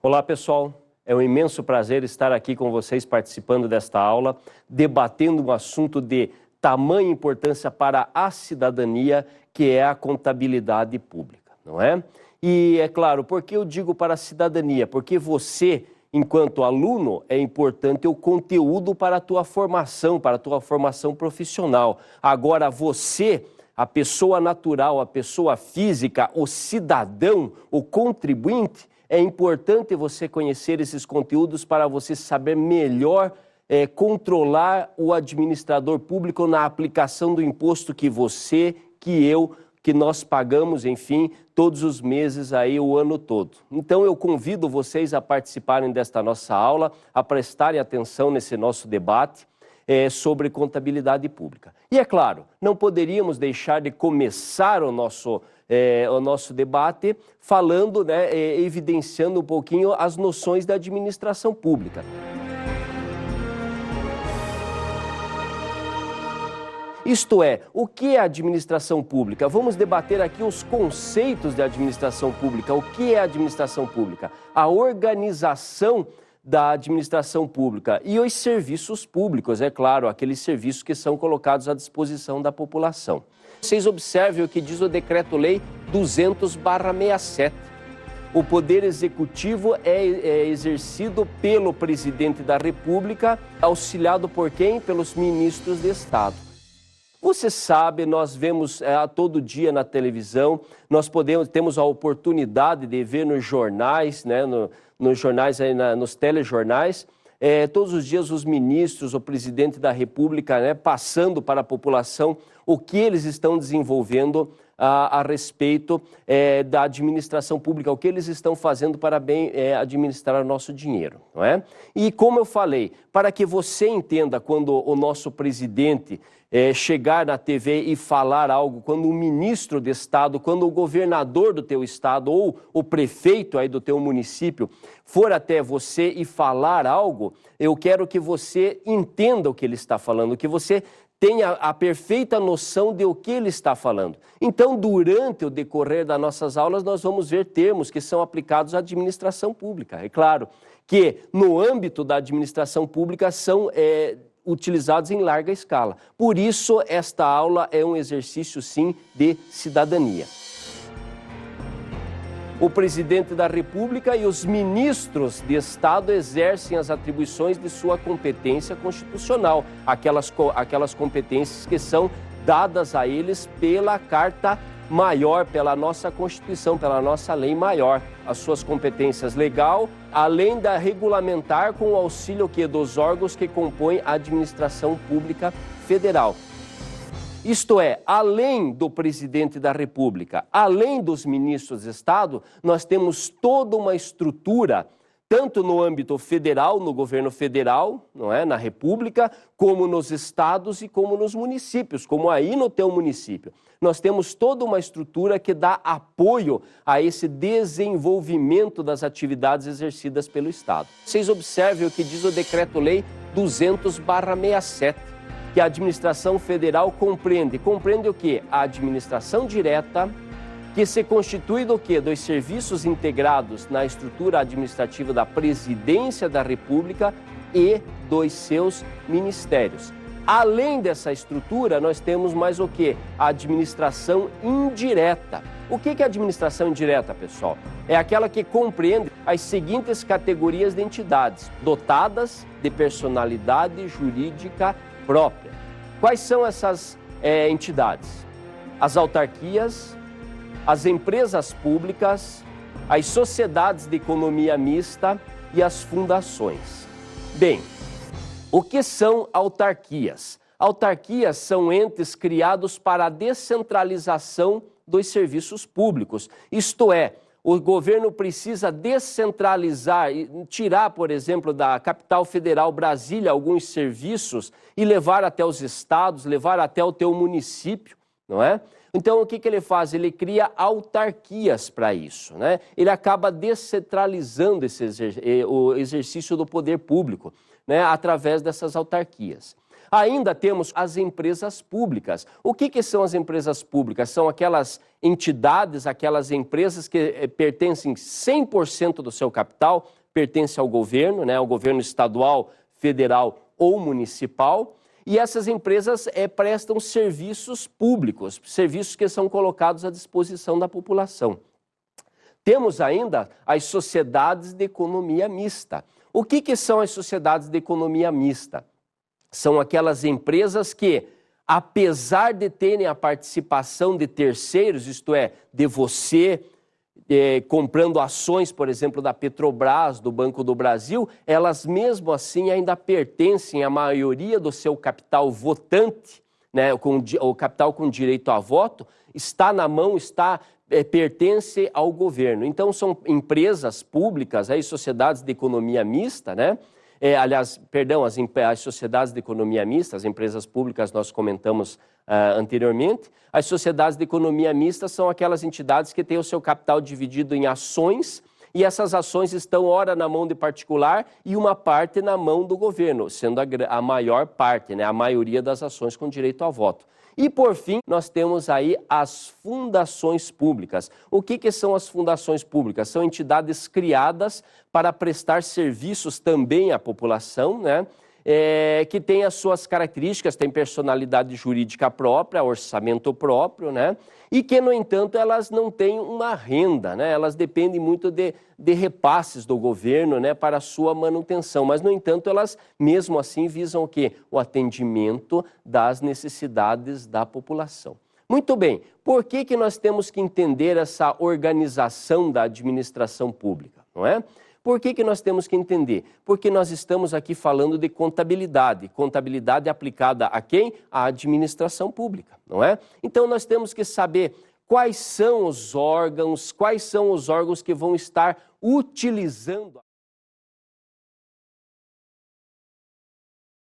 Olá, pessoal. É um imenso prazer estar aqui com vocês participando desta aula, debatendo um assunto de tamanha importância para a cidadania, que é a contabilidade pública, não é? E é claro, por que eu digo para a cidadania? Porque você, enquanto aluno, é importante o conteúdo para a tua formação profissional. Agora, você, a pessoa natural, a pessoa física, o cidadão, o contribuinte, é importante você conhecer esses conteúdos para você saber melhor controlar o administrador público na aplicação do imposto que você, que eu, que nós pagamos, enfim, todos os meses aí o ano todo. Então eu convido vocês a participarem desta nossa aula, a prestarem atenção nesse nosso debate sobre contabilidade pública. E é claro, não poderíamos deixar de começar o nosso debate falando, evidenciando um pouquinho as noções da administração pública. Isto é, o que é administração pública? Vamos debater aqui os conceitos de administração pública. O que é administração pública? A organização da administração pública e os serviços públicos, é claro, aqueles serviços que são colocados à disposição da população. Vocês observem o que diz o Decreto-Lei 200/67. O poder executivo é exercido pelo presidente da República, auxiliado por quem? Pelos ministros de Estado. Você sabe, nós vemos todo dia na televisão, nós temos a oportunidade de ver nos jornais, nos jornais, nos telejornais, todos os dias os ministros, o presidente da República, passando para a população o que eles estão desenvolvendo a respeito da administração pública, o que eles estão fazendo para bem administrar o nosso dinheiro, não é? E como eu falei, para que você entenda quando o nosso presidente chegar na TV e falar algo, quando o ministro de Estado, quando o governador do teu estado ou o prefeito aí do teu município for até você e falar algo, eu quero que você entenda o que ele está falando, que você tenha a perfeita noção de o que ele está falando. Então, durante o decorrer das nossas aulas, nós vamos ver termos que são aplicados à administração pública. É claro que, no âmbito da administração pública, são utilizados em larga escala. Por isso, esta aula é um exercício, sim, de cidadania. O presidente da República e os ministros de Estado exercem as atribuições de sua competência constitucional, aquelas competências que são dadas a eles pela Carta Maior, pela nossa Constituição, pela nossa lei maior, as suas competências legal, além da regulamentar com o auxílio dos órgãos que compõem a administração pública federal. Isto é, além do presidente da República, além dos ministros de Estado, nós temos toda uma estrutura, tanto no âmbito federal, no governo federal, não é, na República, como nos estados e como nos municípios, como aí no teu município. Nós temos toda uma estrutura que dá apoio a esse desenvolvimento das atividades exercidas pelo Estado. Vocês observem o que diz o Decreto-Lei 200/67. Que a administração federal compreende o quê? A administração direta, que se constitui do quê? Dos serviços integrados na estrutura administrativa da Presidência da República e dos seus ministérios. Além dessa estrutura, nós temos mais o quê? A administração indireta. O que é administração indireta, pessoal? É aquela que compreende as seguintes categorias de entidades, dotadas de personalidade jurídica própria. Quais são essas entidades? As autarquias, as empresas públicas, as sociedades de economia mista e as fundações. Bem, o que são autarquias? Autarquias são entes criados para a descentralização dos serviços públicos, isto é, o governo precisa descentralizar, tirar, por exemplo, da capital federal Brasília alguns serviços e levar até os estados, levar até o teu município, não é? Então, o que ele faz? Ele cria autarquias para isso, né? Ele acaba descentralizando o exercício do poder público, né, através dessas autarquias. Ainda temos as empresas públicas. O que são as empresas públicas? São aquelas entidades, aquelas empresas que pertencem 100% do seu capital, pertencem ao governo, né, ao governo estadual, federal ou municipal, e essas empresas prestam serviços públicos, serviços que são colocados à disposição da população. Temos ainda as sociedades de economia mista. O que são as sociedades de economia mista? São aquelas empresas que, apesar de terem a participação de terceiros, isto é, de você comprando ações, por exemplo, da Petrobras, do Banco do Brasil, elas mesmo assim ainda pertencem à maioria do seu capital votante, né, o capital com direito a voto, está na mão, pertence ao governo. Então, são empresas públicas, aí, sociedades de economia mista, né? As sociedades de economia mista, as empresas públicas nós comentamos anteriormente. As sociedades de economia mista são aquelas entidades que têm o seu capital dividido em ações, e essas ações estão ora na mão de particular e uma parte na mão do governo, sendo a maior parte, né? A maioria das ações com direito a voto. E, por fim, nós temos aí as fundações públicas. O que são as fundações públicas? São entidades criadas para prestar serviços também à população, né? Que tem as suas características, tem personalidade jurídica própria, orçamento próprio, né? E que, no entanto, elas não têm uma renda, né? Elas dependem muito de repasses do governo, né, para a sua manutenção. Mas, no entanto, elas, mesmo assim, visam o quê? O atendimento das necessidades da população. Muito bem, por que nós temos que entender essa organização da administração pública, não é? Por que nós temos que entender? Porque nós estamos aqui falando de contabilidade. Contabilidade aplicada a quem? À administração pública, não é? Então nós temos que saber quais são os órgãos que vão estar utilizando